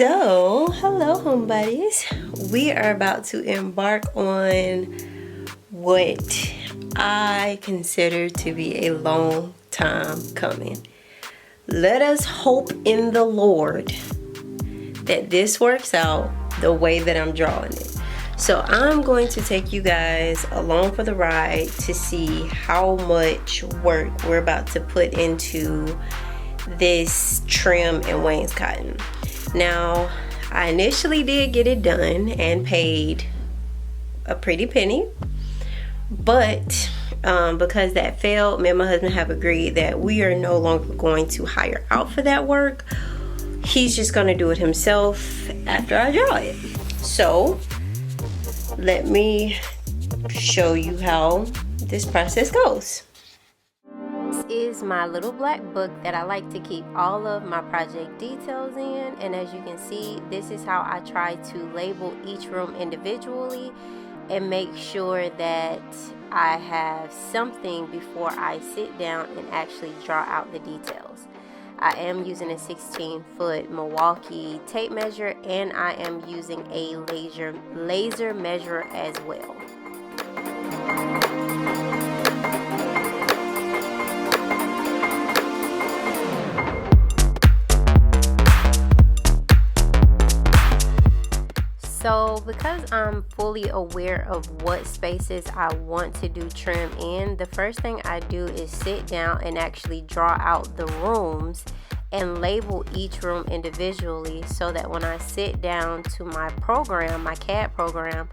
So, hello, HomeBodies. We are about to embark on what I consider to be a long time coming. Let us hope in the Lord that this works out the way that I'm drawing it. So I'm going to take you guys along for the ride to see how much work we're about to put into this trim and wainscoting. Now, I initially did get it done and paid a pretty penny, but because that failed, me and my husband have agreed that we are no longer going to hire out for that work. He's just going to do it himself after I draw it. So, let me show you how this process goes. This is my little black book that I like to keep all of my project details in, and as you can see, this is how I try to label each room individually and make sure that I have something before I sit down and actually draw out the details. I am using a 16-foot Milwaukee tape measure, and I am using a laser measurer as well. So because I'm fully aware of what spaces I want to do trim in, the first thing I do is sit down and actually draw out the rooms and label each room individually so that when I sit down to my program, my CAD program,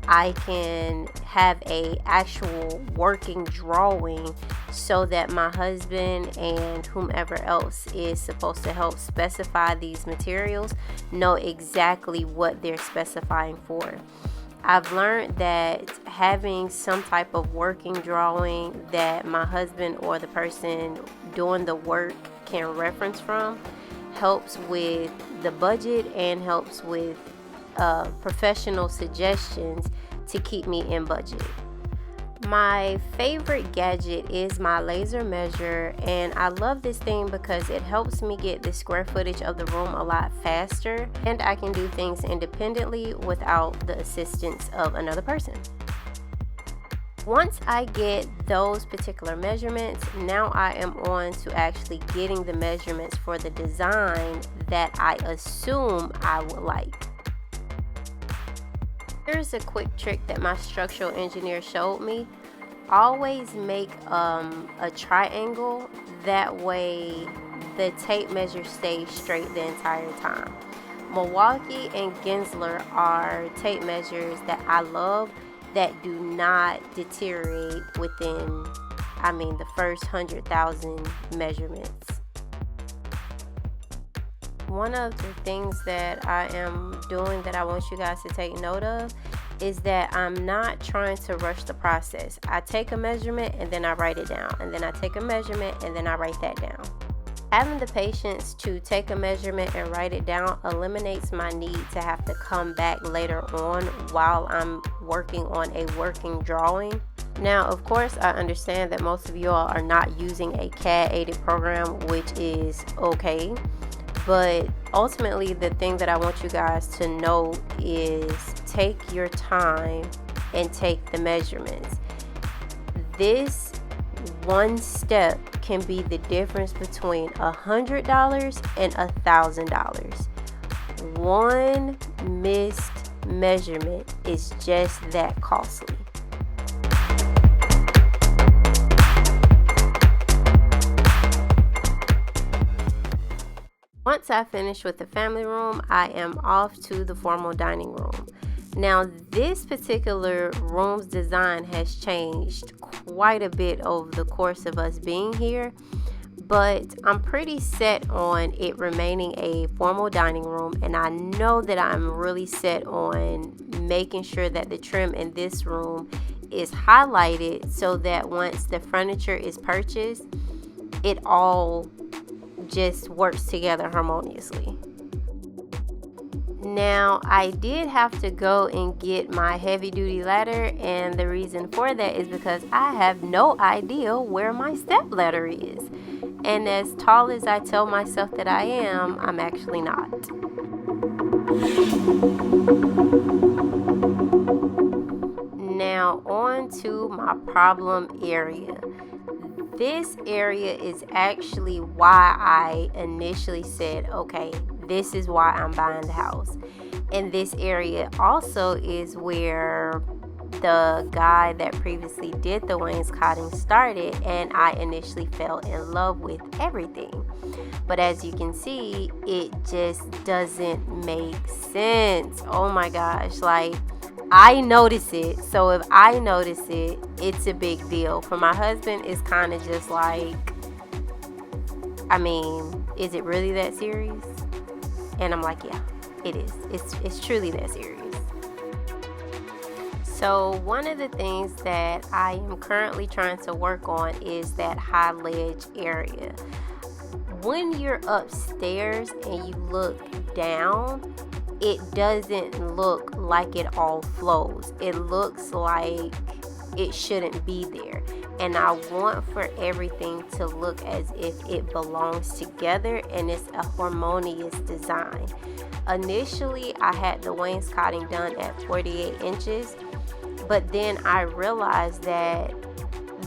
I can have a actual working drawing so that my husband and whomever else is supposed to help specify these materials know exactly what they're specifying for. I've learned that having some type of working drawing that my husband or the person doing the work can reference from helps with the budget and helps with professional suggestions to keep me in budget. My favorite gadget is my laser measure, and I love this thing because it helps me get the square footage of the room a lot faster, and I can do things independently without the assistance of another person. Once I get those particular measurements, now I am on to actually getting the measurements for the design that I assume I would like. Here's a quick trick that my structural engineer showed me. Always make a triangle, that way the tape measure stays straight the entire time. Milwaukee and Gensler are tape measures that I love that do not deteriorate within, the first 100,000 measurements. One of the things that I am doing that I want you guys to take note of is that I'm not trying to rush the process. I take a measurement and then I write it down, and then I take a measurement and then I write that down. Having the patience to take a measurement and write it down eliminates my need to have to come back later on while I'm working on a working drawing. Now, of course, I understand that most of you all are not using a CAD aided program, which is okay. But ultimately, the thing that I want you guys to know is take your time and take the measurements. This one step can be the difference between $100 and $1,000. One missed measurement is just that costly. Once I finish with the family room, I am off to the formal dining room. Now, this particular room's design has changed quite a bit over the course of us being here, but I'm pretty set on it remaining a formal dining room, and I know that I'm really set on making sure that the trim in this room is highlighted so that once the furniture is purchased, it all just works together harmoniously. Now, I did have to go and get my heavy duty ladder, and the reason for that is because I have no idea where my step ladder is. And as tall as I tell myself that I am, I'm actually not. Now on to my problem area. This area is actually why I initially said, okay, this is why I'm buying the house. And this area also is where the guy that previously did the wainscoting started, and I initially fell in love with everything. But as you can see, it just doesn't make sense. Oh my gosh, like, I notice it. So if I notice it, it's a big deal. For my husband, it's kind of just like, I mean, is it really that serious? And I'm like, yeah, it is. It's truly that serious. So one of the things that I am currently trying to work on is that high ledge area. When you're upstairs and you look down, it doesn't look like it all flows. It looks like it shouldn't be there. And I want for everything to look as if it belongs together and it's a harmonious design. Initially, I had the wainscoting done at 48 inches, but then I realized that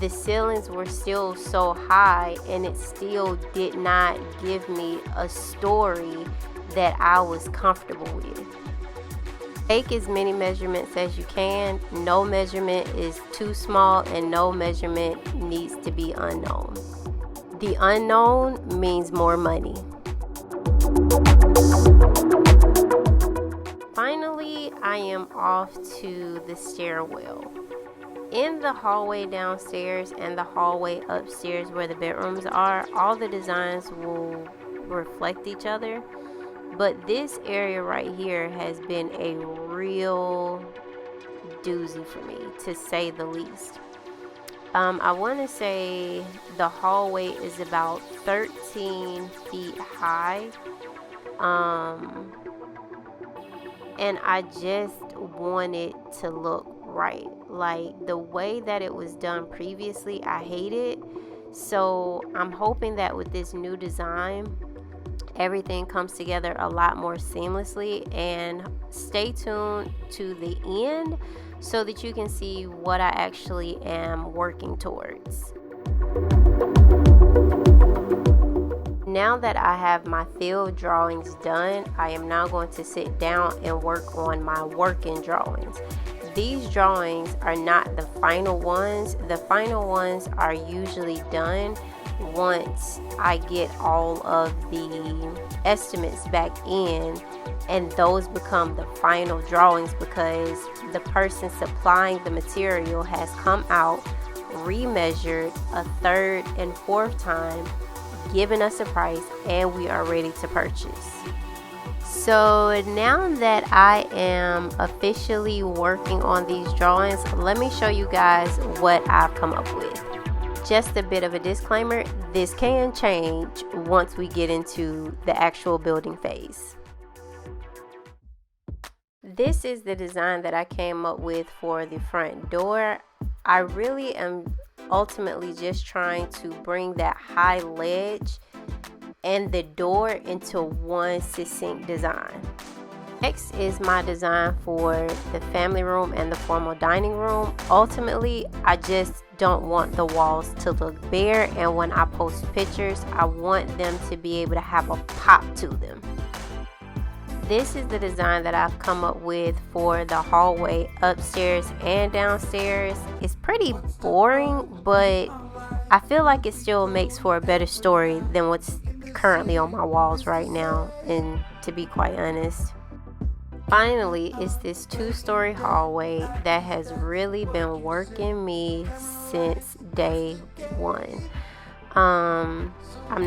the ceilings were still so high and it still did not give me a story that I was comfortable with. Take as many measurements as you can. No measurement is too small and no measurement needs to be unknown. The unknown means more money. Finally, I am off to the stairwell. In the hallway downstairs and the hallway upstairs where the bedrooms are, all the designs will reflect each other. But this area right here has been a real doozy for me, to say the least. I want to say the hallway is about 13 feet high. And I just want it to look right. Like the way that it was done previously, I hate it. So I'm hoping that with this new design, everything comes together a lot more seamlessly. And stay tuned to the end so that you can see what I actually am working towards. Now that I have my field drawings done, I am now going to sit down and work on my working drawings. These drawings are not the final ones. The final ones are usually done once I get all of the estimates back in, and those become the final drawings because the person supplying the material has come out, remeasured a third and fourth time, given us a price, and we are ready to purchase. So now that I am officially working on these drawings, let me show you guys what I've come up with. Just a bit of a disclaimer, this can change once we get into the actual building phase. This is the design that I came up with for the front door. I really am ultimately just trying to bring that high ledge and the door into one succinct design. Next is my design for the family room and the formal dining room. Ultimately, I just don't want the walls to look bare, and when I post pictures, I want them to be able to have a pop to them. This is the design that I've come up with for the hallway upstairs and downstairs. It's pretty boring, but I feel like it still makes for a better story than what's currently on my walls right now, and to be quite honest. Finally, it's this 2-story hallway that has really been working me since day one. I'm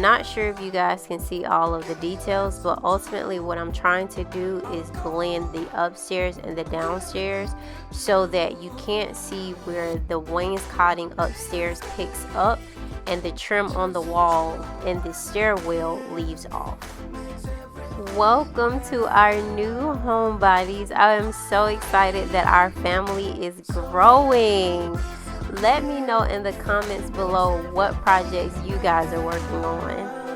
not sure if you guys can see all of the details, but ultimately what I'm trying to do is blend the upstairs and the downstairs so that you can't see where the wainscoting upstairs picks up and the trim on the wall and the stairwell leaves off. Welcome to our new HomeBodies. I am so excited that our family is growing. Let me know in the comments below what projects you guys are working on.